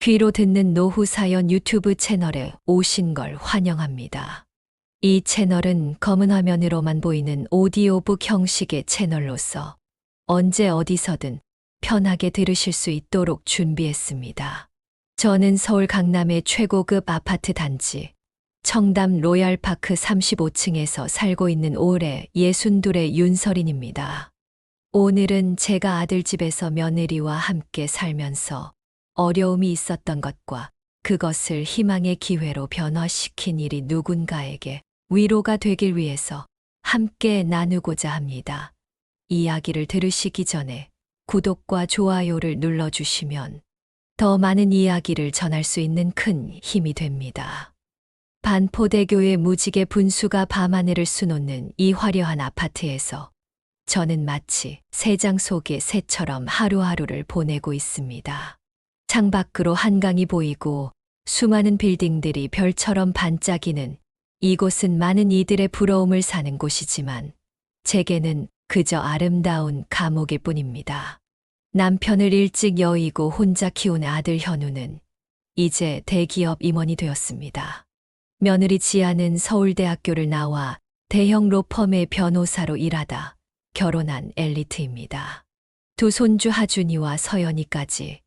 귀로 듣는 노후 사연 유튜브 채널에 오신 걸 환영합니다. 이 채널은 검은 화면으로만 보이는 오디오북 형식의 채널로서 언제 어디서든 편하게 들으실 수 있도록 준비했습니다. 저는 서울 강남의 최고급 아파트 단지 청담 로얄파크 35층에서 살고 있는 올해 62의 윤설인입니다. 오늘은 제가 아들 집에서 며느리와 함께 살면서 어려움이 있었던 것과 그것을 희망의 기회로 변화시킨 일이 누군가에게 위로가 되길 위해서 함께 나누고자 합니다. 이야기를 들으시기 전에 구독과 좋아요를 눌러주시면 더 많은 이야기를 전할 수 있는 큰 힘이 됩니다. 반포대교의 무지개 분수가 밤하늘을 수놓는 이 화려한 아파트에서 저는 마치 새장 속의 새처럼 하루하루를 보내고 있습니다. 창밖으로 한강이 보이고 수많은 빌딩들이 별처럼 반짝이는 이곳은 많은 이들의 부러움을 사는 곳이지만 제게는 그저 아름다운 감옥일 뿐입니다. 남편을 일찍 여의고 혼자 키운 아들 현우는 이제 대기업 임원이 되었습니다. 며느리 지아는 서울대학교를 나와 대형 로펌의 변호사로 일하다 결혼한 엘리트입니다. 두 손주 하준이와 서연이까지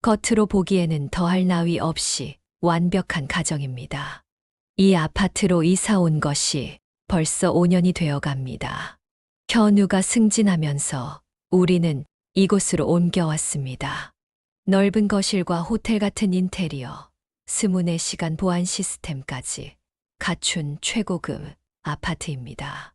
겉으로 보기에는 더할 나위 없이 완벽한 가정입니다. 이 아파트로 이사 온 것이 벌써 5년이 되어 갑니다. 현우가 승진하면서 우리는 이곳으로 옮겨왔습니다. 넓은 거실과 호텔 같은 인테리어, 24시간 보안 시스템까지 갖춘 최고급 아파트입니다.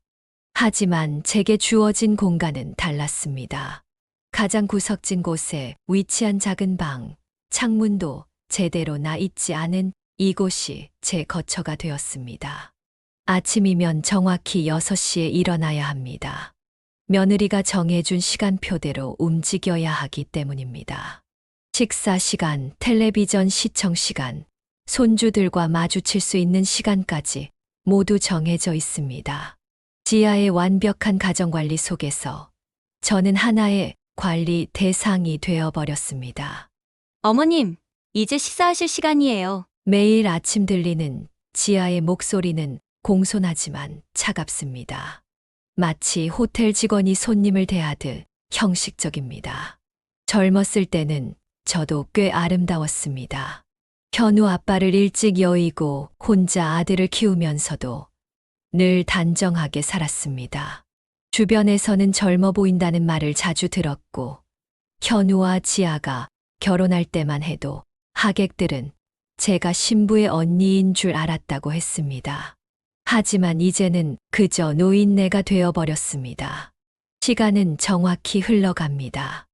하지만 제게 주어진 공간은 달랐습니다. 가장 구석진 곳에 위치한 작은 방, 창문도 제대로 나 있지 않은 이곳이 제 거처가 되었습니다. 아침이면 정확히 6시에 일어나야 합니다. 며느리가 정해준 시간표대로 움직여야 하기 때문입니다. 식사 시간, 텔레비전 시청 시간, 손주들과 마주칠 수 있는 시간까지 모두 정해져 있습니다. 지아의 완벽한 가정관리 속에서 저는 하나의 관리 대상이 되어버렸습니다. 어머님, 이제 식사하실 시간이에요. 매일 아침 들리는 지아의 목소리는 공손하지만 차갑습니다. 마치 호텔 직원이 손님을 대하듯 형식적입니다. 젊었을 때는 저도 꽤 아름다웠습니다. 현우 아빠를 일찍 여의고 혼자 아들을 키우면서도 늘 단정하게 살았습니다. 주변에서는 젊어 보인다는 말을 자주 들었고, 현우와 지아가 결혼할 때만 해도 하객들은 제가 신부의 언니인 줄 알았다고 했습니다. 하지만 이제는 그저 노인네가 되어버렸습니다. 시간은 정확히 흘러갑니다.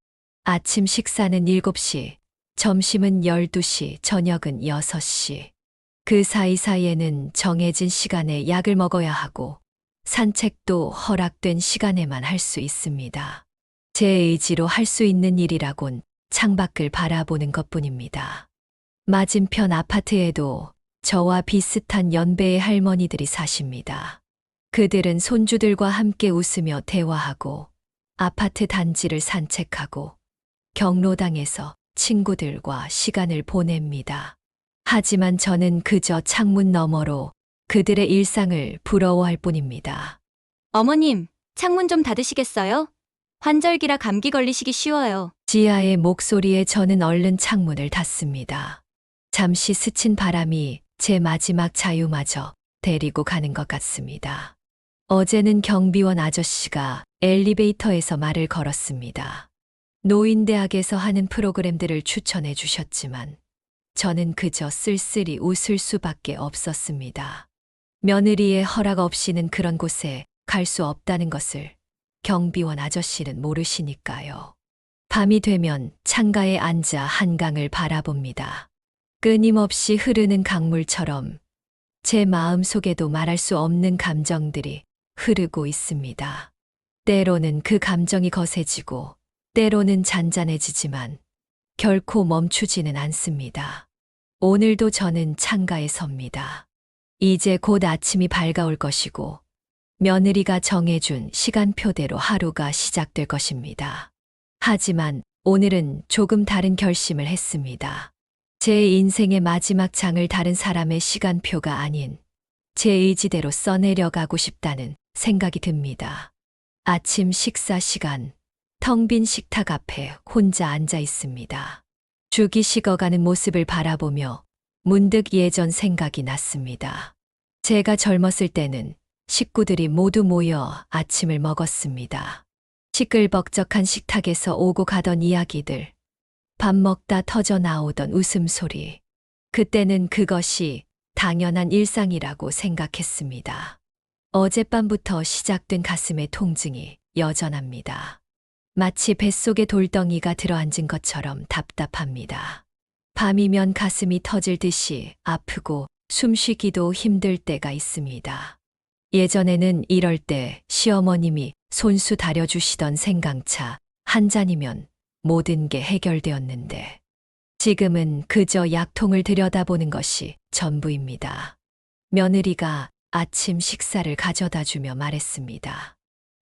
아침 식사는 7시, 점심은 12시, 저녁은 6시. 그 사이사이에는 정해진 시간에 약을 먹어야 하고 산책도 허락된 시간에만 할 수 있습니다. 제 의지로 할 수 있는 일이라곤 창밖을 바라보는 것뿐입니다. 맞은편 아파트에도 저와 비슷한 연배의 할머니들이 사십니다. 그들은 손주들과 함께 웃으며 대화하고 아파트 단지를 산책하고 경로당에서 친구들과 시간을 보냅니다. 하지만 저는 그저 창문 너머로 그들의 일상을 부러워할 뿐입니다. 어머님, 창문 좀 닫으시겠어요? 환절기라 감기 걸리시기 쉬워요. 지아의 목소리에 저는 얼른 창문을 닫습니다. 잠시 스친 바람이 제 마지막 자유마저 데리고 가는 것 같습니다. 어제는 경비원 아저씨가 엘리베이터에서 말을 걸었습니다. 노인대학에서 하는 프로그램들을 추천해 주셨지만 저는 그저 쓸쓸히 웃을 수밖에 없었습니다. 며느리의 허락 없이는 그런 곳에 갈 수 없다는 것을 경비원 아저씨는 모르시니까요. 밤이 되면 창가에 앉아 한강을 바라봅니다. 끊임없이 흐르는 강물처럼 제 마음 속에도 말할 수 없는 감정들이 흐르고 있습니다. 때로는 그 감정이 거세지고 때로는 잔잔해지지만 결코 멈추지는 않습니다. 오늘도 저는 창가에 섭니다. 이제 곧 아침이 밝아올 것이고 며느리가 정해준 시간표대로 하루가 시작될 것입니다. 하지만 오늘은 조금 다른 결심을 했습니다. 제 인생의 마지막 장을 다른 사람의 시간표가 아닌 제 의지대로 써내려가고 싶다는 생각이 듭니다. 아침 식사 시간, 텅 빈 식탁 앞에 혼자 앉아 있습니다. 죽이 식어가는 모습을 바라보며 문득 예전 생각이 났습니다. 제가 젊었을 때는 식구들이 모두 모여 아침을 먹었습니다. 시끌벅적한 식탁에서 오고 가던 이야기들, 밥 먹다 터져 나오던 웃음소리. 그때는 그것이 당연한 일상이라고 생각했습니다. 어젯밤부터 시작된 가슴의 통증이 여전합니다. 마치 뱃속에 돌덩이가 들어앉은 것처럼 답답합니다. 밤이면 가슴이 터질 듯이 아프고 숨쉬기도 힘들 때가 있습니다. 예전에는 이럴 때 시어머님이 손수 다려주시던 생강차 한 잔이면 모든 게 해결되었는데 지금은 그저 약통을 들여다보는 것이 전부입니다. 며느리가 아침 식사를 가져다 주며 말했습니다.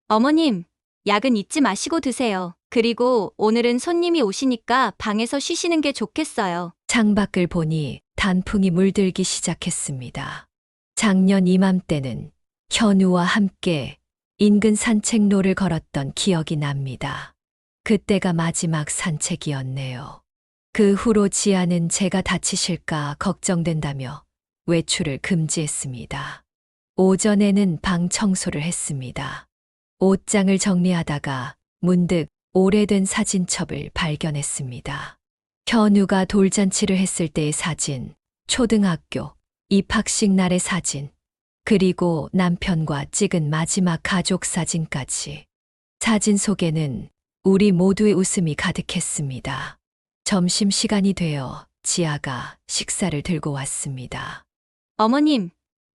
어머님, 약은 잊지 마시고 드세요. 그리고 오늘은 손님이 오시니까 방에서 쉬시는 게 좋겠어요. 창밖을 보니 단풍이 물들기 시작했습니다. 작년 이맘때는 현우와 함께 인근 산책로를 걸었던 기억이 납니다. 그때가 마지막 산책이었네요. 그 후로 지아는 제가 다치실까 걱정된다며 외출을 금지했습니다. 오전에는 방 청소를 했습니다. 옷장을 정리하다가 문득 오래된 사진첩을 발견했습니다. 현우가 돌잔치를 했을 때의 사진, 초등학교 입학식 날의 사진, 그리고 남편과 찍은 마지막 가족 사진까지. 사진 속에는 우리 모두의 웃음이 가득했습니다. 점심시간이 되어 지아가 식사를 들고 왔습니다. 어머님,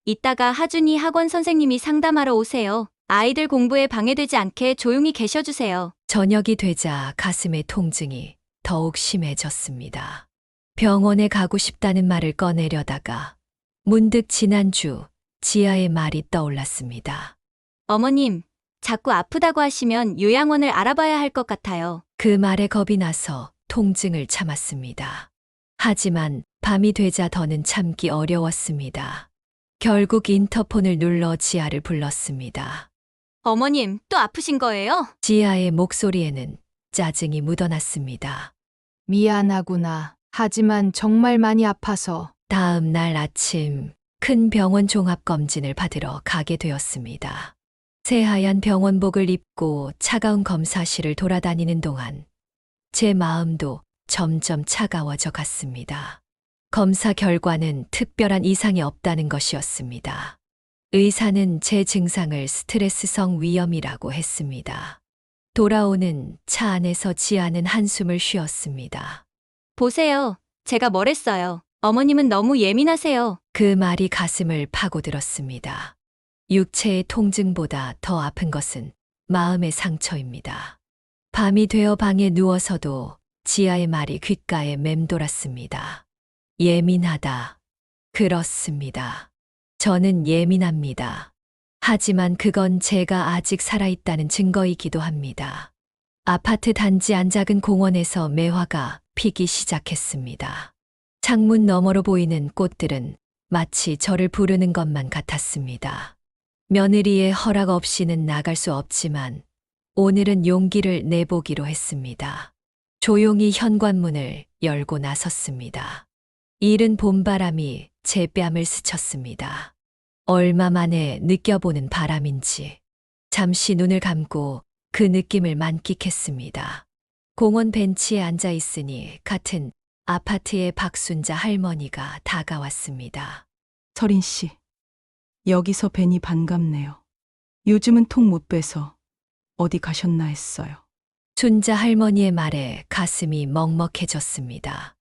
이따가 하준이 학원 선생님이 상담하러 오세요. 아이들 공부에 방해되지 않게 조용히 계셔주세요. 저녁이 되자 가슴의 통증이 더욱 심해졌습니다. 병원에 가고 싶다는 말을 꺼내려다가 문득 지난주 지아의 말이 떠올랐습니다. 어머님, 자꾸 아프다고 하시면 요양원을 알아봐야 할 것 같아요. 그 말에 겁이 나서 통증을 참았습니다. 하지만 밤이 되자 더는 참기 어려웠습니다. 결국 인터폰을 눌러 지아를 불렀습니다. 어머님, 또 아프신 거예요? 지아의 목소리에는 짜증이 묻어났습니다. 미안하구나. 하지만 정말 많이 아파서. 다음 날 아침 큰 병원 종합검진을 받으러 가게 되었습니다. 새하얀 병원복을 입고 차가운 검사실을 돌아다니는 동안 제 마음도 점점 차가워져 갔습니다. 검사 결과는 특별한 이상이 없다는 것이었습니다. 의사는 제 증상을 스트레스성 위염이라고 했습니다. 돌아오는 차 안에서 지아는 한숨을 쉬었습니다. 보세요. 제가 뭘 했어요. 어머님은 너무 예민하세요. 그 말이 가슴을 파고들었습니다. 육체의 통증보다 더 아픈 것은 마음의 상처입니다. 밤이 되어 방에 누워서도 지아의 말이 귓가에 맴돌았습니다. 예민하다. 그렇습니다. 저는 예민합니다. 하지만 그건 제가 아직 살아있다는 증거이기도 합니다. 아파트 단지 안 작은 공원에서 매화가 피기 시작했습니다. 창문 너머로 보이는 꽃들은 마치 저를 부르는 것만 같았습니다. 며느리의 허락 없이는 나갈 수 없지만 오늘은 용기를 내보기로 했습니다. 조용히 현관문을 열고 나섰습니다. 이른 봄바람이 제 뺨을 스쳤습니다. 얼마 만에 느껴보는 바람인지 잠시 눈을 감고 그 느낌을 만끽했습니다. 공원 벤치에 앉아 있으니 같은 아파트의 박순자 할머니가 다가왔습니다. 서린 씨, 여기서 뵈니 반갑네요. 요즘은 통 못 뵈서 어디 가셨나 했어요. 순자 할머니의 말에 가슴이 먹먹해졌습니다.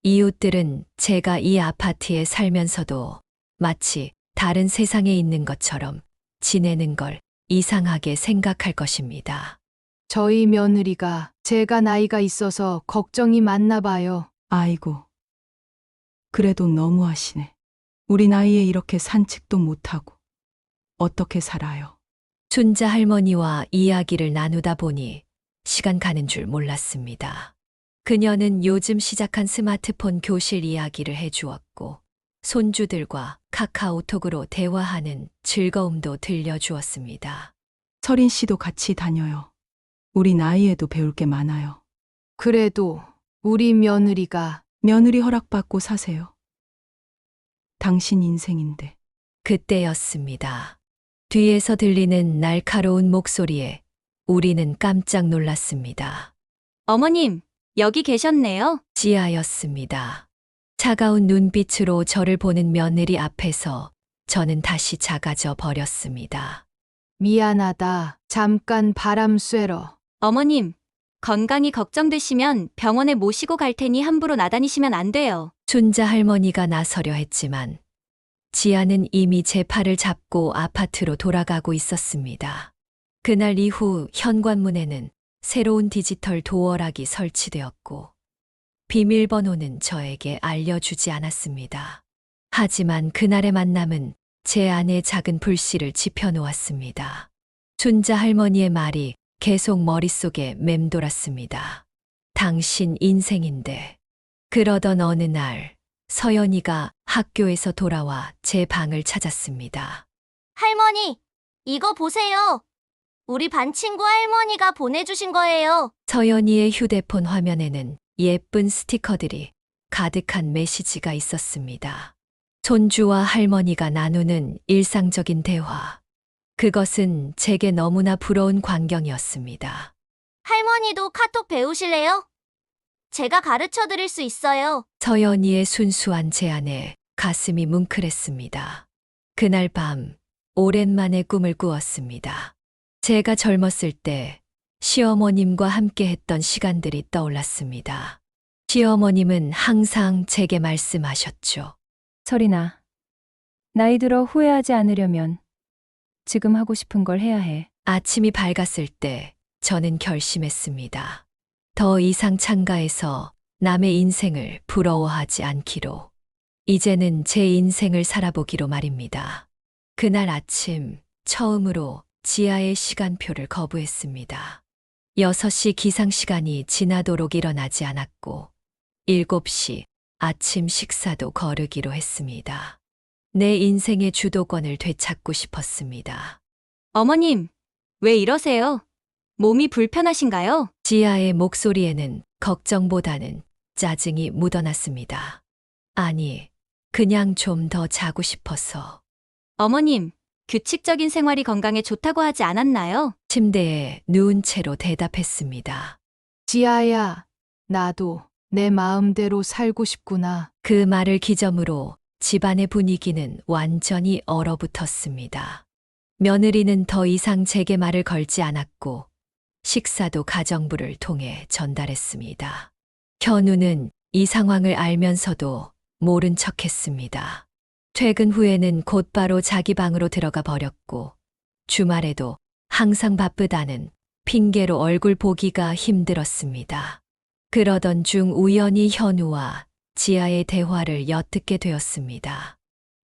이웃들은 제가 이 아파트에 살면서도 마치 다른 세상에 있는 것처럼 지내는 걸 이상하게 생각할 것입니다. 저희 며느리가 제가 나이가 있어서 걱정이 많나 봐요. 아이고, 그래도 너무하시네. 우리 나이에 이렇게 산책도 못하고 어떻게 살아요? 순자 할머니와 이야기를 나누다 보니 시간 가는 줄 몰랐습니다. 그녀는 요즘 시작한 스마트폰 교실 이야기를 해주었고, 손주들과 카카오톡으로 대화하는 즐거움도 들려주었습니다. 서린 씨도 같이 다녀요. 우리 나이에도 배울 게 많아요. 그래도 우리 며느리가 며느리 허락받고 사세요. 당신 인생인데. 그때였습니다. 뒤에서 들리는 날카로운 목소리에 우리는 깜짝 놀랐습니다. 어머님, 여기 계셨네요. 지아였습니다. 차가운 눈빛으로 저를 보는 며느리 앞에서 저는 다시 작아져 버렸습니다. 미안하다. 잠깐 바람 쐬러. 어머님, 건강이 걱정되시면 병원에 모시고 갈 테니 함부로 나다니시면 안 돼요. 순자 할머니가 나서려 했지만 지아는 이미 제 팔을 잡고 아파트로 돌아가고 있었습니다. 그날 이후 현관문에는 새로운 디지털 도어락이 설치되었고 비밀번호는 저에게 알려주지 않았습니다. 하지만 그날의 만남은 제 안에 작은 불씨를 지펴놓았습니다. 순자 할머니의 말이 계속 머릿속에 맴돌았습니다. 당신 인생인데. 그러던 어느 날 서연이가 학교에서 돌아와 제 방을 찾았습니다. 할머니, 이거 보세요. 우리 반 친구 할머니가 보내주신 거예요. 서연이의 휴대폰 화면에는 예쁜 스티커들이 가득한 메시지가 있었습니다. 손주와 할머니가 나누는 일상적인 대화. 그것은 제게 너무나 부러운 광경이었습니다. 할머니도 카톡 배우실래요? 제가 가르쳐 드릴 수 있어요. 서연이의 순수한 제안에 가슴이 뭉클했습니다. 그날 밤 오랜만에 꿈을 꾸었습니다. 제가 젊었을 때 시어머님과 함께 했던 시간들이 떠올랐습니다. 시어머님은 항상 제게 말씀하셨죠. 설이나, 나이 들어 후회하지 않으려면 지금 하고 싶은 걸 해야 해. 아침이 밝았을 때 저는 결심했습니다. 더 이상 창가에서 남의 인생을 부러워하지 않기로. 이제는 제 인생을 살아보기로 말입니다. 그날 아침 처음으로 지하의 시간표를 거부했습니다. 6시 기상시간이 지나도록 일어나지 않았고 7시 아침 식사도 거르기로 했습니다. 내 인생의 주도권을 되찾고 싶었습니다. 어머님, 왜 이러세요? 몸이 불편하신가요? 지아의 목소리에는 걱정보다는 짜증이 묻어났습니다. 아니, 그냥 좀 더 자고 싶어서. 어머님, 규칙적인 생활이 건강에 좋다고 하지 않았나요? 침대에 누운 채로 대답했습니다. 지아야, 나도 내 마음대로 살고 싶구나. 그 말을 기점으로 집안의 분위기는 완전히 얼어붙었습니다. 며느리는 더 이상 제게 말을 걸지 않았고 식사도 가정부를 통해 전달했습니다. 현우는 이 상황을 알면서도 모른 척했습니다. 퇴근 후에는 곧바로 자기 방으로 들어가 버렸고 주말에도 항상 바쁘다는 핑계로 얼굴 보기가 힘들었습니다. 그러던 중 우연히 현우와 지아의 대화를 엿듣게 되었습니다.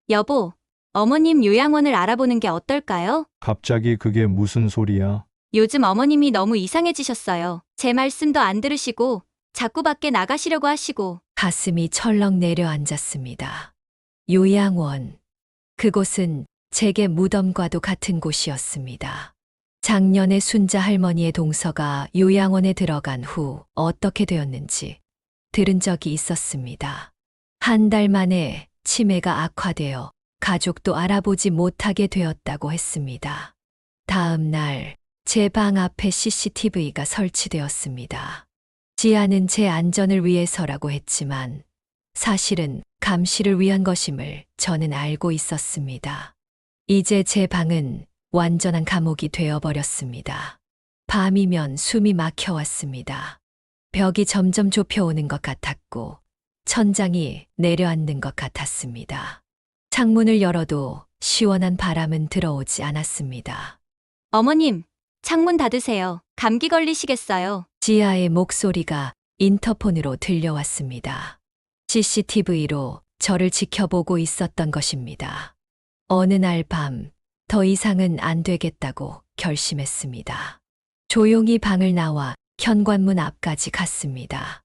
여보, 어머님 요양원을 알아보는 게 어떨까요? 갑자기 그게 무슨 소리야? 요즘 어머님이 너무 이상해지셨어요. 제 말씀도 안 들으시고 자꾸 밖에 나가시려고 하시고. 가슴이 철렁 내려앉았습니다. 요양원. 그곳은 제게 무덤과도 같은 곳이었습니다. 작년에 순자 할머니의 동서가 요양원에 들어간 후 어떻게 되었는지 들은 적이 있었습니다. 한 달 만에 치매가 악화되어 가족도 알아보지 못하게 되었다고 했습니다. 다음 날 제 방 앞에 CCTV가 설치되었습니다. 지아는 제 안전을 위해서라고 했지만 사실은 감시를 위한 것임을 저는 알고 있었습니다. 이제 제 방은 완전한 감옥이 되어버렸습니다. 밤이면 숨이 막혀왔습니다. 벽이 점점 좁혀오는 것 같았고 천장이 내려앉는 것 같았습니다. 창문을 열어도 시원한 바람은 들어오지 않았습니다. 어머님, 창문 닫으세요. 감기 걸리시겠어요. 지아의 목소리가 인터폰으로 들려왔습니다. CCTV로 저를 지켜보고 있었던 것입니다. 어느 날 밤, 더 이상은 안 되겠다고 결심했습니다. 조용히 방을 나와 현관문 앞까지 갔습니다.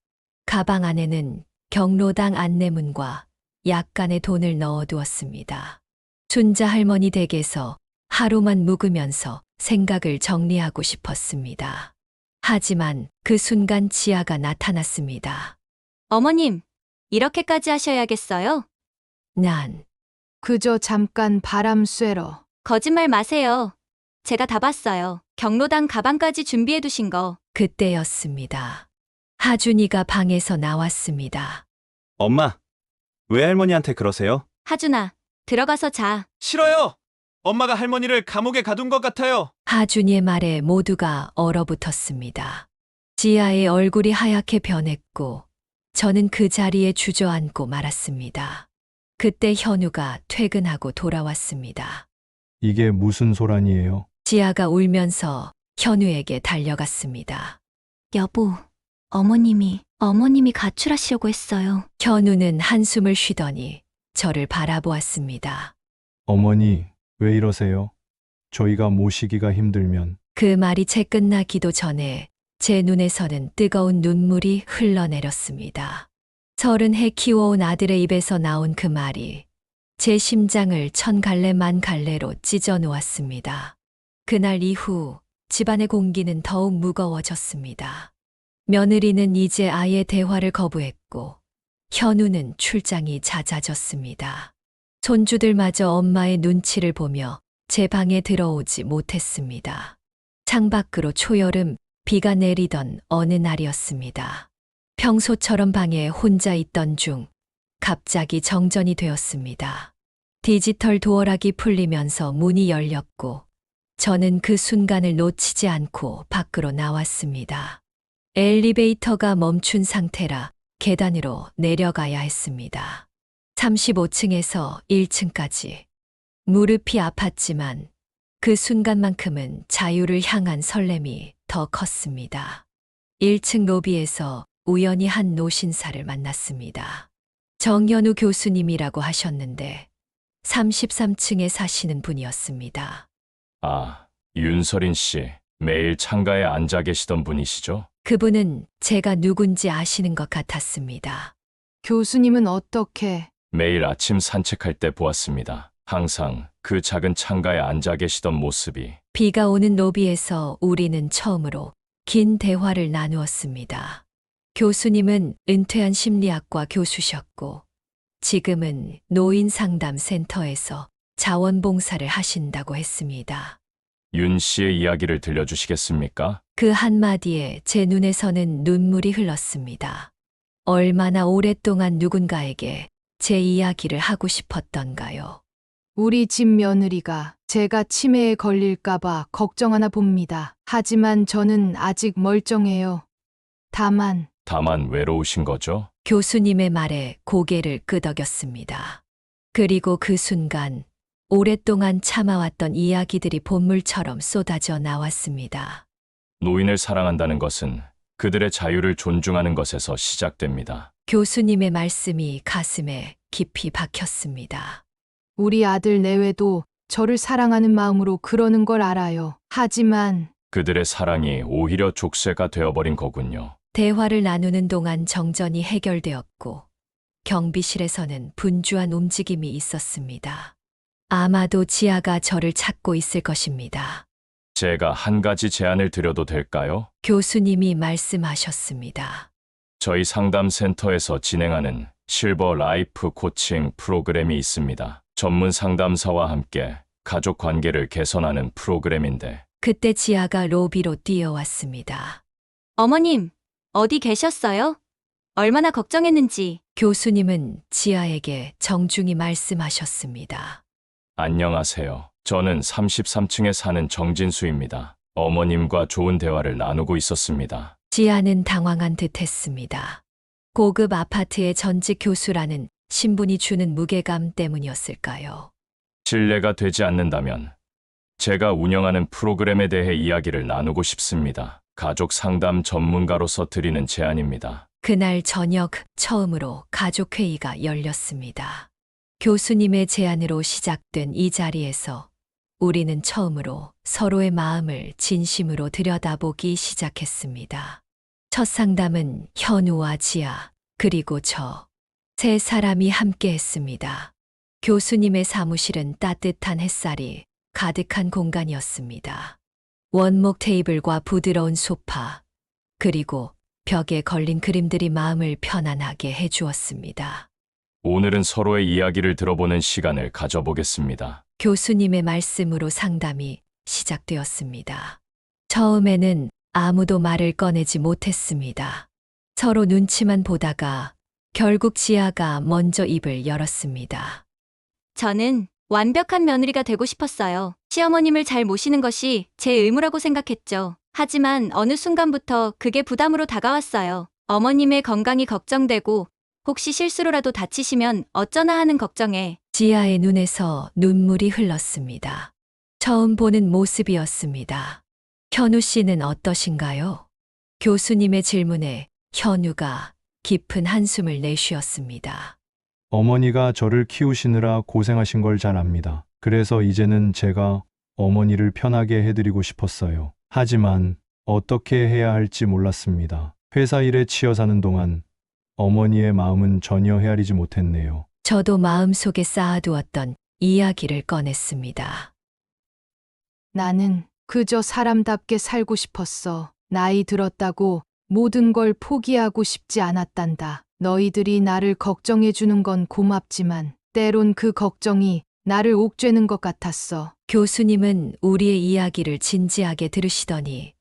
가방 안에는 경로당 안내문과 약간의 돈을 넣어두었습니다. 순자 할머니 댁에서 하루만 묵으면서 생각을 정리하고 싶었습니다. 하지만 그 순간 지아가 나타났습니다. 어머님, 이렇게까지 하셔야겠어요? 난 그저 잠깐 바람 쐬러. 거짓말 마세요. 제가 다 봤어요. 경로당 가방까지 준비해 두신 거. 그때였습니다. 하준이가 방에서 나왔습니다. 엄마, 외할머니한테 그러세요? 하준아, 들어가서 자. 싫어요! 엄마가 할머니를 감옥에 가둔 것 같아요. 하준이의 말에 모두가 얼어붙었습니다. 지아의 얼굴이 하얗게 변했고 저는 그 자리에 주저앉고 말았습니다. 그때 현우가 퇴근하고 돌아왔습니다. 이게 무슨 소란이에요? 지아가 울면서 현우에게 달려갔습니다. 여보, 어머님이 가출하시려고 했어요. 현우는 한숨을 쉬더니 저를 바라보았습니다. 어머니, 왜 이러세요? 저희가 모시기가 힘들면 그 말이 채 끝나기도 전에 제 눈에서는 뜨거운 눈물이 흘러내렸습니다. 30해 키워온 아들의 입에서 나온 그 말이 제 심장을 천갈래 만갈래로 찢어 놓았습니다. 그날 이후 집안의 공기는 더욱 무거워졌습니다. 며느리는 이제 아예 대화를 거부했고 현우는 출장이 잦아졌습니다. 손주들마저 엄마의 눈치를 보며 제 방에 들어오지 못했습니다. 창밖으로 초여름 비가 내리던 어느 날이었습니다. 평소처럼 방에 혼자 있던 중 갑자기 정전이 되었습니다. 디지털 도어락이 풀리면서 문이 열렸고 저는 그 순간을 놓치지 않고 밖으로 나왔습니다. 엘리베이터가 멈춘 상태라 계단으로 내려가야 했습니다. 35층에서 1층까지. 무릎이 아팠지만 그 순간만큼은 자유를 향한 설렘이 더 컸습니다. 1층 로비에서 우연히 한 노신사를 만났습니다. 정현우 교수님이라고 하셨는데 33층에 사시는 분이었습니다. 아, 윤설인 씨, 매일 창가에 앉아 계시던 분이시죠? 그분은 제가 누군지 아시는 것 같았습니다. 교수님은 어떻게? 매일 아침 산책할 때 보았습니다. 항상 그 작은 창가에 앉아 계시던 모습이. 비가 오는 로비에서 우리는 처음으로 긴 대화를 나누었습니다. 교수님은 은퇴한 심리학과 교수셨고 지금은 노인상담센터에서 자원봉사를 하신다고 했습니다. 윤 씨의 이야기를 들려주시겠습니까? 그 한마디에 제 눈에서는 눈물이 흘렀습니다. 얼마나 오랫동안 누군가에게 제 이야기를 하고 싶었던가요. 우리 집 며느리가 제가 치매에 걸릴까봐 걱정하나 봅니다. 하지만 저는 아직 멀쩡해요. 다만 외로우신 거죠? 교수님의 말에 고개를 끄덕였습니다. 그리고 그 순간 오랫동안 참아왔던 이야기들이 본물처럼 쏟아져 나왔습니다. 노인을 사랑한다는 것은 그들의 자유를 존중하는 것에서 시작됩니다. 교수님의 말씀이 가슴에 깊이 박혔습니다. 우리 아들 내외도 저를 사랑하는 마음으로 그러는 걸 알아요. 하지만 그들의 사랑이 오히려 족쇄가 되어버린 거군요. 대화를 나누는 동안 정전이 해결되었고 경비실에서는 분주한 움직임이 있었습니다. 아마도 지아가 저를 찾고 있을 것입니다. 제가 한 가지 제안을 드려도 될까요? 교수님이 말씀하셨습니다. 저희 상담센터에서 진행하는 실버 라이프 코칭 프로그램이 있습니다. 전문 상담사와 함께 가족 관계를 개선하는 프로그램인데. 그때 지아가 로비로 뛰어왔습니다. 어머님, 어디 계셨어요? 얼마나 걱정했는지. 교수님은 지아에게 정중히 말씀하셨습니다. 안녕하세요. 저는 33층에 사는 정진수입니다. 어머님과 좋은 대화를 나누고 있었습니다. 지아는 당황한 듯 했습니다. 고급 아파트의 전직 교수라는 신분이 주는 무게감 때문이었을까요? 신뢰가 되지 않는다면 제가 운영하는 프로그램에 대해 이야기를 나누고 싶습니다. 가족 상담 전문가로서 드리는 제안입니다. 그날 저녁 처음으로 가족회의가 열렸습니다. 교수님의 제안으로 시작된 이 자리에서 우리는 처음으로 서로의 마음을 진심으로 들여다보기 시작했습니다. 첫 상담은 현우와 지아, 그리고 저, 세 사람이 함께 했습니다. 교수님의 사무실은 따뜻한 햇살이 가득한 공간이었습니다. 원목 테이블과 부드러운 소파, 그리고 벽에 걸린 그림들이 마음을 편안하게 해주었습니다. 오늘은 서로의 이야기를 들어보는 시간을 가져보겠습니다. 교수님의 말씀으로 상담이 시작되었습니다. 처음에는 아무도 말을 꺼내지 못했습니다. 서로 눈치만 보다가 결국 지아가 먼저 입을 열었습니다. 저는 완벽한 며느리가 되고 싶었어요. 시어머님을 잘 모시는 것이 제 의무라고 생각했죠. 하지만 어느 순간부터 그게 부담으로 다가왔어요. 어머님의 건강이 걱정되고 혹시 실수로라도 다치시면 어쩌나 하는 걱정에 지아의 눈에서 눈물이 흘렀습니다. 처음 보는 모습이었습니다. 현우 씨는 어떠신가요? 교수님의 질문에 현우가 깊은 한숨을 내쉬었습니다. 어머니가 저를 키우시느라 고생하신 걸 잘 압니다. 그래서 이제는 제가 어머니를 편하게 해드리고 싶었어요. 하지만 어떻게 해야 할지 몰랐습니다. 회사 일에 치여 사는 동안 어머니의 마음은 전혀 헤아리지 못했네요. 저도 마음속에 쌓아두었던 이야기를 꺼냈습니다. 나는 그저 사람답게 살고 싶었어. 나이 들었다고 모든 걸 포기하고 싶지 않았단다. 너희들이 나를 걱정해주는 건 고맙지만 때론 그 걱정이 나를 옥죄는 것 같았어. 교수님은 우리의 이야기를 진지하게 들으시더니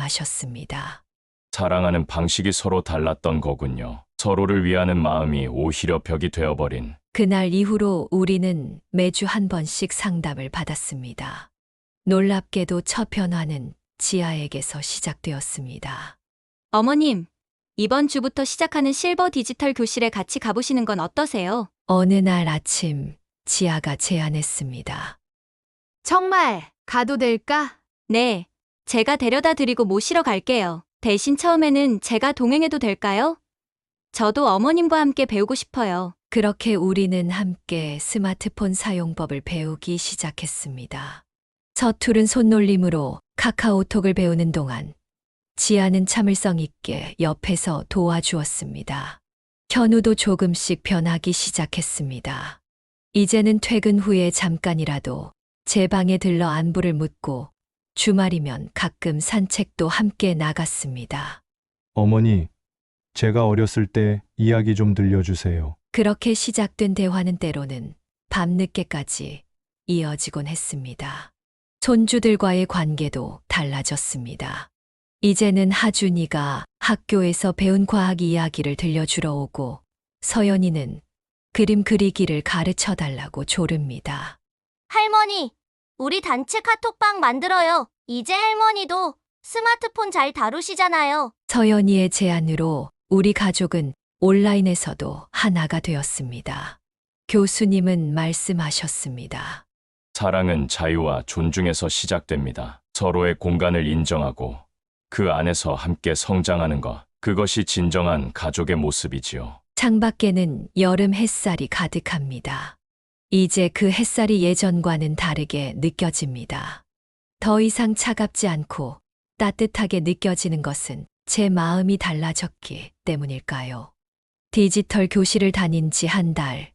말씀하셨습니다. 사랑하는 방식이 서로 달랐던 거군요. 서로를 위하는 마음이 오히려 벽이 되어버린. 그날 이후로 우리는 매주 한 번씩 상담을 받았습니다. 놀랍게도 첫 변화는 지아에게서 시작되었습니다. 어머님, 이번 주부터 시작하는 실버 디지털 교실에 같이 가보시는 건 어떠세요? 어느 날 아침 지아가 제안했습니다. 정말 가도 될까? 네, 제가 데려다 드리고 모시러 갈게요. 대신 처음에는 제가 동행해도 될까요? 저도 어머님과 함께 배우고 싶어요. 그렇게 우리는 함께 스마트폰 사용법을 배우기 시작했습니다. 서투른 손놀림으로 카카오톡을 배우는 동안 지아는 참을성 있게 옆에서 도와주었습니다. 현우도 조금씩 변하기 시작했습니다. 이제는 퇴근 후에 잠깐이라도 제 방에 들러 안부를 묻고 주말이면 가끔 산책도 함께 나갔습니다. 어머니, 제가 어렸을 때 이야기 좀 들려주세요. 그렇게 시작된 대화는 때로는 밤늦게까지 이어지곤 했습니다. 손주들과의 관계도 달라졌습니다. 이제는 하준이가 학교에서 배운 과학 이야기를 들려주러 오고 서연이는 그림 그리기를 가르쳐 달라고 조릅니다. 할머니, 우리 단체 카톡방 만들어요. 이제 할머니도 스마트폰 잘 다루시잖아요. 서연이의 제안으로 우리 가족은 온라인에서도 하나가 되었습니다. 교수님은 말씀하셨습니다. 사랑은 자유와 존중에서 시작됩니다. 서로의 공간을 인정하고 그 안에서 함께 성장하는 것, 그것이 진정한 가족의 모습이지요. 창밖에는 여름 햇살이 가득합니다. 이제 그 햇살이 예전과는 다르게 느껴집니다. 더 이상 차갑지 않고 따뜻하게 느껴지는 것은 제 마음이 달라졌기 때문일까요? 디지털 교실을 다닌 지 한 달,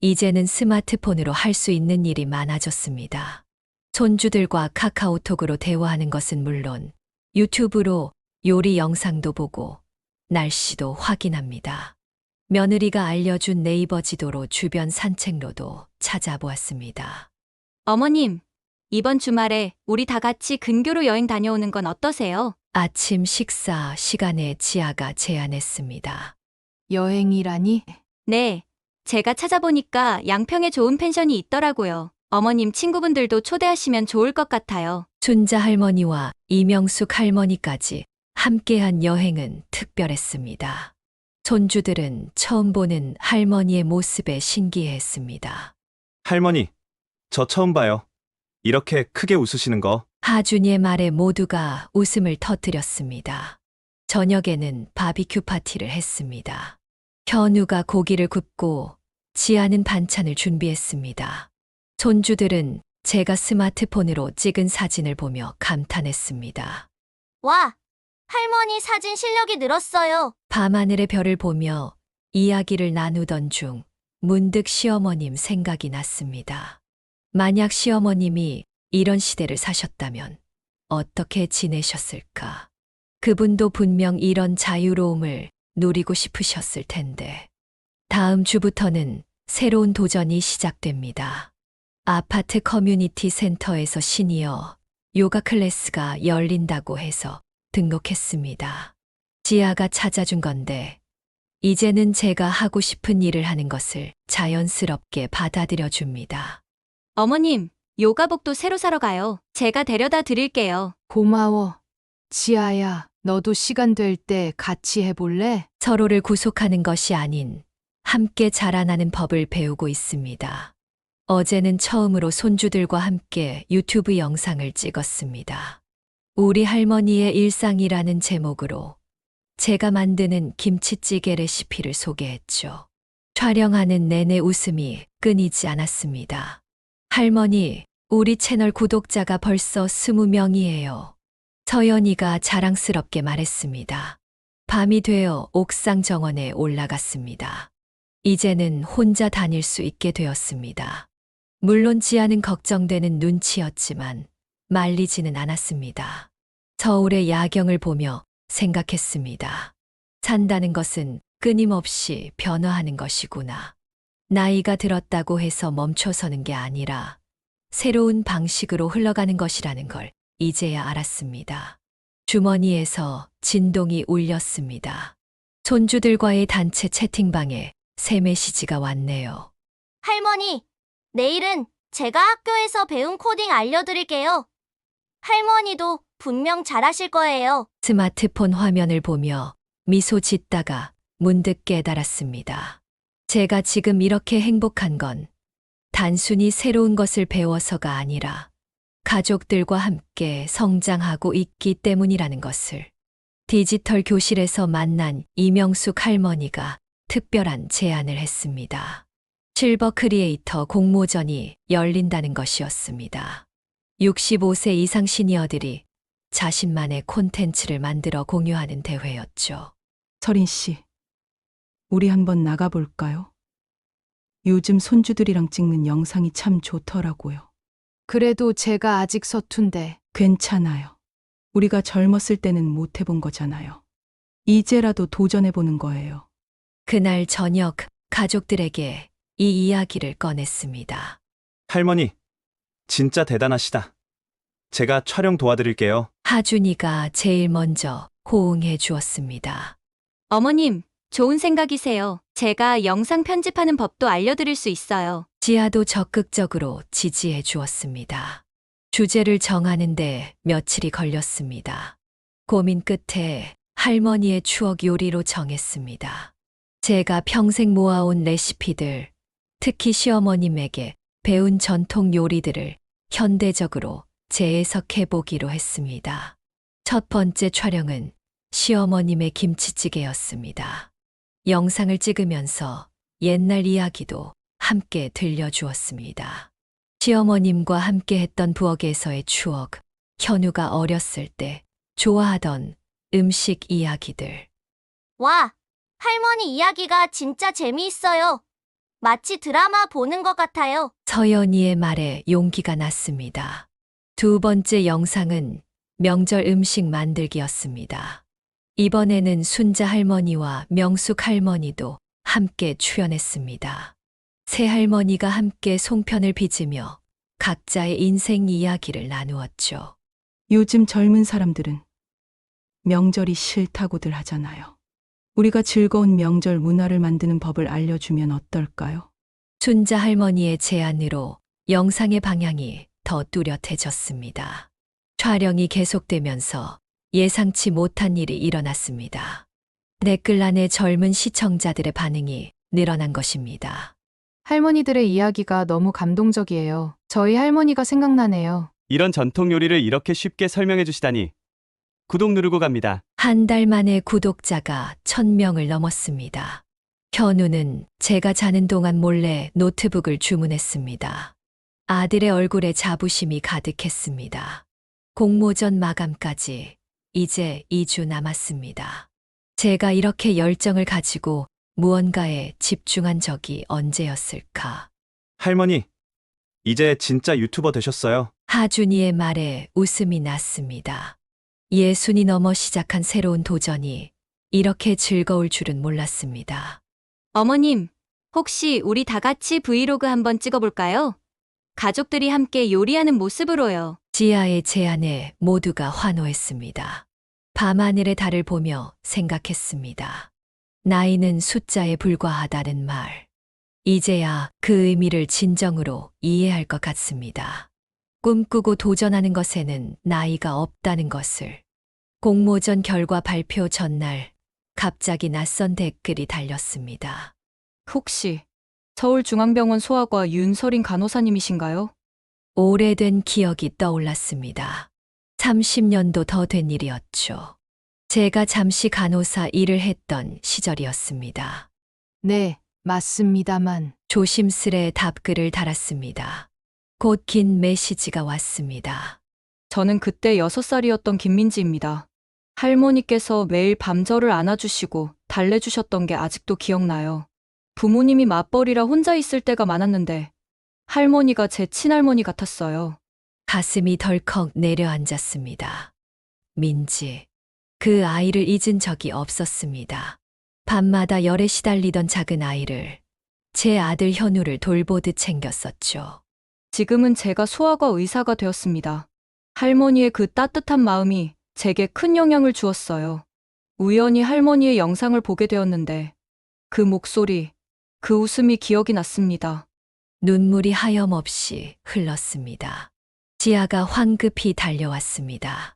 이제는 스마트폰으로 할 수 있는 일이 많아졌습니다. 손주들과 카카오톡으로 대화하는 것은 물론 유튜브로 요리 영상도 보고 날씨도 확인합니다. 며느리가 알려준 네이버 지도로 주변 산책로도 찾아보았습니다. 어머님, 이번 주말에 우리 다 같이 근교로 여행 다녀오는 건 어떠세요? 아침 식사 시간에 지아가 제안했습니다. 여행이라니? 네, 제가 찾아보니까 양평에 좋은 펜션이 있더라고요. 어머님 친구분들도 초대하시면 좋을 것 같아요. 순자 할머니와 이명숙 할머니까지 함께한 여행은 특별했습니다. 손주들은 처음 보는 할머니의 모습에 신기해했습니다. 할머니, 저 처음 봐요. 이렇게 크게 웃으시는 거. 하준이의 말에 모두가 웃음을 터뜨렸습니다. 저녁에는 바비큐 파티를 했습니다. 현우가 고기를 굽고 지아는 반찬을 준비했습니다. 손주들은 제가 스마트폰으로 찍은 사진을 보며 감탄했습니다. 와, 할머니 사진 실력이 늘었어요. 밤하늘의 별을 보며 이야기를 나누던 중 문득 시어머님 생각이 났습니다. 만약 시어머님이 이런 시대를 사셨다면 어떻게 지내셨을까? 그분도 분명 이런 자유로움을 누리고 싶으셨을 텐데. 다음 주부터는 새로운 도전이 시작됩니다. 아파트 커뮤니티 센터에서 시니어 요가 클래스가 열린다고 해서 등록했습니다. 지아가 찾아준 건데, 이제는 제가 하고 싶은 일을 하는 것을 자연스럽게 받아들여 줍니다. 어머님, 요가복도 새로 사러 가요. 제가 데려다 드릴게요. 고마워. 지아야, 너도 시간 될 때 같이 해볼래? 서로를 구속하는 것이 아닌 함께 자라나는 법을 배우고 있습니다. 어제는 처음으로 손주들과 함께 유튜브 영상을 찍었습니다. 우리 할머니의 일상이라는 제목으로 제가 만드는 김치찌개 레시피를 소개했죠. 촬영하는 내내 웃음이 끊이지 않았습니다. 할머니, 우리 채널 구독자가 벌써 20명이에요. 서연이가 자랑스럽게 말했습니다. 밤이 되어 옥상 정원에 올라갔습니다. 이제는 혼자 다닐 수 있게 되었습니다. 물론 지아는 걱정되는 눈치였지만 말리지는 않았습니다. 서울의 야경을 보며 생각했습니다. 산다는 것은 끊임없이 변화하는 것이구나. 나이가 들었다고 해서 멈춰서는 게 아니라 새로운 방식으로 흘러가는 것이라는 걸 이제야 알았습니다. 주머니에서 진동이 울렸습니다. 손주들과의 단체 채팅방에 새 메시지가 왔네요. 할머니, 내일은 제가 학교에서 배운 코딩 알려드릴게요. 할머니도 분명 잘하실 거예요. 스마트폰 화면을 보며 미소 짓다가 문득 깨달았습니다. 제가 지금 이렇게 행복한 건 단순히 새로운 것을 배워서가 아니라 가족들과 함께 성장하고 있기 때문이라는 것을. 디지털 교실에서 만난 이명숙 할머니가 특별한 제안을 했습니다. 실버 크리에이터 공모전이 열린다는 것이었습니다. 65세 이상 시니어들이 자신만의 콘텐츠를 만들어 공유하는 대회였죠. 서린 씨, 우리 한번 나가볼까요? 요즘 손주들이랑 찍는 영상이 참 좋더라고요. 그래도 제가 아직 서툰데. 괜찮아요. 우리가 젊었을 때는 못 해본 거잖아요. 이제라도 도전해보는 거예요. 그날 저녁 가족들에게 이 이야기를 꺼냈습니다. 할머니, 진짜 대단하시다. 제가 촬영 도와드릴게요. 하준이가 제일 먼저 호응해 주었습니다. 어머님, 좋은 생각이세요. 제가 영상 편집하는 법도 알려드릴 수 있어요. 지아도 적극적으로 지지해 주었습니다. 주제를 정하는데 며칠이 걸렸습니다. 고민 끝에 할머니의 추억 요리로 정했습니다. 제가 평생 모아온 레시피들, 특히 시어머님에게 배운 전통 요리들을 현대적으로 재해석해 보기로 했습니다. 첫 번째 촬영은 시어머님의 김치찌개였습니다. 영상을 찍으면서 옛날 이야기도 함께 들려주었습니다. 시어머님과 함께 했던 부엌에서의 추억, 현우가 어렸을 때 좋아하던 음식 이야기들. 와, 할머니 이야기가 진짜 재미있어요. 마치 드라마 보는 것 같아요. 서연이의 말에 용기가 났습니다. 두 번째 영상은 명절 음식 만들기였습니다. 이번에는 순자 할머니와 명숙 할머니도 함께 출연했습니다. 세 할머니가 함께 송편을 빚으며 각자의 인생 이야기를 나누었죠. 요즘 젊은 사람들은 명절이 싫다고들 하잖아요. 우리가 즐거운 명절 문화를 만드는 법을 알려주면 어떨까요? 순자 할머니의 제안으로 영상의 방향이 더 뚜렷해졌습니다. 촬영이 계속되면서 예상치 못한 일이 일어났습니다. 댓글란에 젊은 시청자들의 반응이 늘어난 것입니다. 할머니들의 이야기가 너무 감동적이에요. 저희 할머니가 생각나네요. 이런 전통 요리를 이렇게 쉽게 설명해 주시다니. 구독 누르고 갑니다. 한 달 만에 구독자가 1000명을 넘었습니다. 현우는 제가 자는 동안 몰래 노트북을 주문했습니다. 아들의 얼굴에 자부심이 가득했습니다. 공모전 마감까지 이제 2주 남았습니다. 제가 이렇게 열정을 가지고 무언가에 집중한 적이 언제였을까? 할머니, 이제 진짜 유튜버 되셨어요. 하준이의 말에 웃음이 났습니다. 60이 넘어 시작한 새로운 도전이 이렇게 즐거울 줄은 몰랐습니다. 어머님, 혹시 우리 다 같이 브이로그 한번 찍어볼까요? 가족들이 함께 요리하는 모습으로요. 지아의 제안에 모두가 환호했습니다. 밤하늘의 달을 보며 생각했습니다. 나이는 숫자에 불과하다는 말. 이제야 그 의미를 진정으로 이해할 것 같습니다. 꿈꾸고 도전하는 것에는 나이가 없다는 것을. 공모전 결과 발표 전날 갑자기 낯선 댓글이 달렸습니다. 혹시 서울중앙병원 소아과 윤서린 간호사님이신가요? 오래된 기억이 떠올랐습니다. 30년도 더 된 일이었죠. 제가 잠시 간호사 일을 했던 시절이었습니다. 네, 맞습니다만. 조심스레 답글을 달았습니다. 곧 긴 메시지가 왔습니다. 저는 그때 6살이었던 김민지입니다. 할머니께서 매일 밤 저를 안아주시고 달래주셨던 게 아직도 기억나요. 부모님이 맞벌이라 혼자 있을 때가 많았는데 할머니가 제 친할머니 같았어요. 가슴이 덜컥 내려앉았습니다. 민지. 그 아이를 잊은 적이 없었습니다. 밤마다 열에 시달리던 작은 아이를 제 아들 현우를 돌보듯 챙겼었죠. 지금은 제가 소아과 의사가 되었습니다. 할머니의 그 따뜻한 마음이 제게 큰 영향을 주었어요. 우연히 할머니의 영상을 보게 되었는데 그 목소리, 그 웃음이 기억이 났습니다. 눈물이 하염없이 흘렀습니다. 지아가 황급히 달려왔습니다.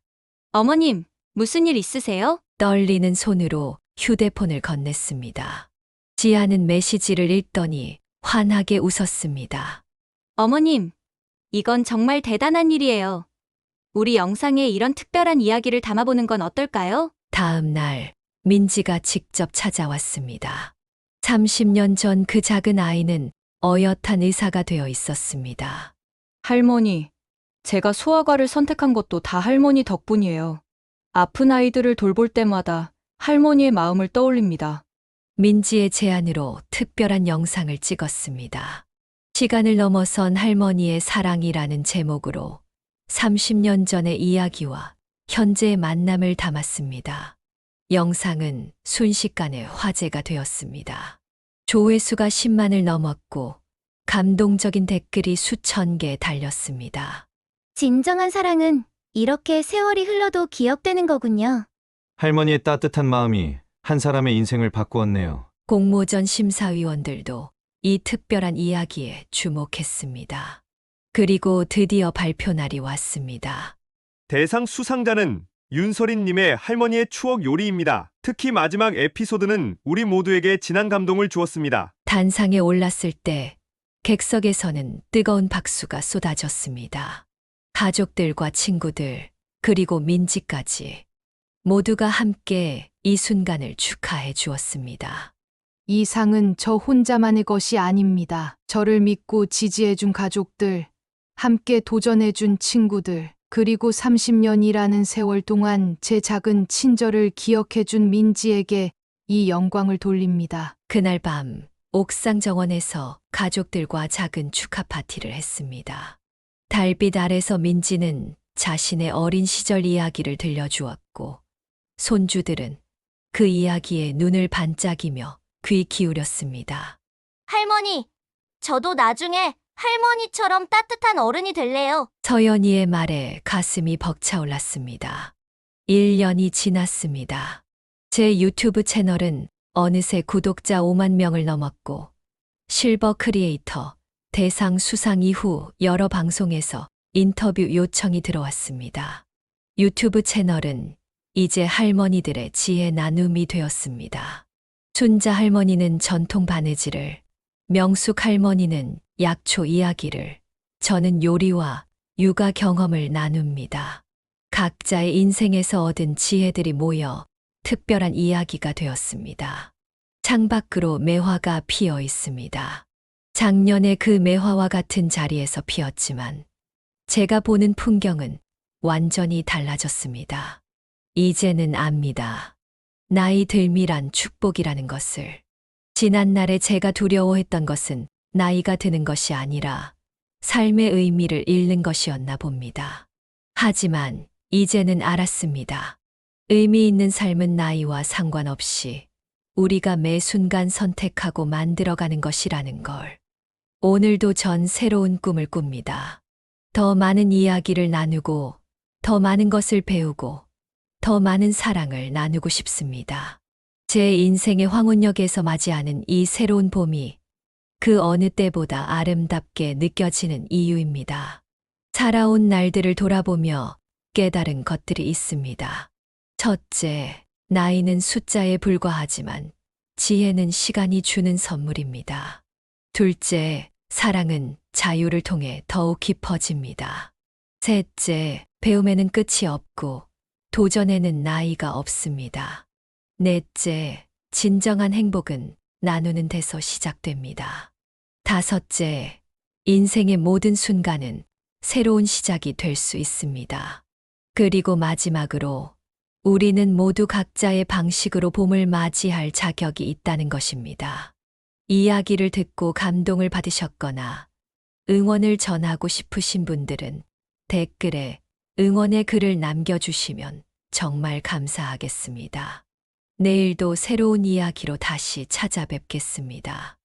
어머님, 무슨 일 있으세요? 떨리는 손으로 휴대폰을 건넸습니다. 지아는 메시지를 읽더니 환하게 웃었습니다. 어머님, 이건 정말 대단한 일이에요. 우리 영상에 이런 특별한 이야기를 담아보는 건 어떨까요? 다음 날 민지가 직접 찾아왔습니다. 30년 전 그 작은 아이는 어엿한 의사가 되어 있었습니다. 할머니, 제가 소아과를 선택한 것도 다 할머니 덕분이에요. 아픈 아이들을 돌볼 때마다 할머니의 마음을 떠올립니다. 민지의 제안으로 특별한 영상을 찍었습니다. 시간을 넘어선 할머니의 사랑이라는 제목으로 30년 전의 이야기와 현재의 만남을 담았습니다. 영상은 순식간에 화제가 되었습니다. 조회수가 10만을 넘었고 감동적인 댓글이 수천 개 달렸습니다. 진정한 사랑은 이렇게 세월이 흘러도 기억되는 거군요. 할머니의 따뜻한 마음이 한 사람의 인생을 바꾸었네요. 공모전 심사위원들도 이 특별한 이야기에 주목했습니다. 그리고 드디어 발표 날이 왔습니다. 대상 수상자는 윤서린님의 할머니의 추억 요리입니다. 특히 마지막 에피소드는 우리 모두에게 진한 감동을 주었습니다. 단상에 올랐을 때 객석에서는 뜨거운 박수가 쏟아졌습니다. 가족들과 친구들, 그리고 민지까지 모두가 함께 이 순간을 축하해 주었습니다. 이 상은 저 혼자만의 것이 아닙니다. 저를 믿고 지지해준 가족들, 함께 도전해준 친구들, 그리고 30년이라는 세월 동안 제 작은 친절을 기억해준 민지에게 이 영광을 돌립니다. 그날 밤 옥상 정원에서 가족들과 작은 축하 파티를 했습니다. 달빛 아래서 민지는 자신의 어린 시절 이야기를 들려주었고 손주들은 그 이야기에 눈을 반짝이며 귀 기울였습니다. 할머니, 저도 나중에 할머니처럼 따뜻한 어른이 될래요. 서연이의 말에 가슴이 벅차올랐습니다. 1년이 지났습니다. 제 유튜브 채널은 어느새 구독자 5만 명을 넘었고 실버 크리에이터 대상 수상 이후 여러 방송에서 인터뷰 요청이 들어왔습니다. 유튜브 채널은 이제 할머니들의 지혜 나눔이 되었습니다. 순자 할머니는 전통 바느질을, 명숙 할머니는 약초 이야기를, 저는 요리와 육아 경험을 나눕니다. 각자의 인생에서 얻은 지혜들이 모여 특별한 이야기가 되었습니다. 창밖으로 매화가 피어 있습니다. 작년에 그 매화와 같은 자리에서 피었지만 제가 보는 풍경은 완전히 달라졌습니다. 이제는 압니다. 나이 들미란 축복이라는 것을. 지난날에 제가 두려워했던 것은 나이가 드는 것이 아니라 삶의 의미를 잃는 것이었나 봅니다. 하지만 이제는 알았습니다. 의미 있는 삶은 나이와 상관없이 우리가 매 순간 선택하고 만들어가는 것이라는 걸. 오늘도 전 새로운 꿈을 꿉니다. 더 많은 이야기를 나누고, 더 많은 것을 배우고, 더 많은 사랑을 나누고 싶습니다. 제 인생의 황혼역에서 맞이하는 이 새로운 봄이 그 어느 때보다 아름답게 느껴지는 이유입니다. 살아온 날들을 돌아보며 깨달은 것들이 있습니다. 첫째, 나이는 숫자에 불과하지만 지혜는 시간이 주는 선물입니다. 둘째, 사랑은 자유를 통해 더욱 깊어집니다. 셋째, 배움에는 끝이 없고 도전에는 나이가 없습니다. 넷째, 진정한 행복은 나누는 데서 시작됩니다. 다섯째, 인생의 모든 순간은 새로운 시작이 될 수 있습니다. 그리고 마지막으로 우리는 모두 각자의 방식으로 봄을 맞이할 자격이 있다는 것입니다. 이야기를 듣고 감동을 받으셨거나 응원을 전하고 싶으신 분들은 댓글에 응원의 글을 남겨주시면 정말 감사하겠습니다. 내일도 새로운 이야기로 다시 찾아뵙겠습니다.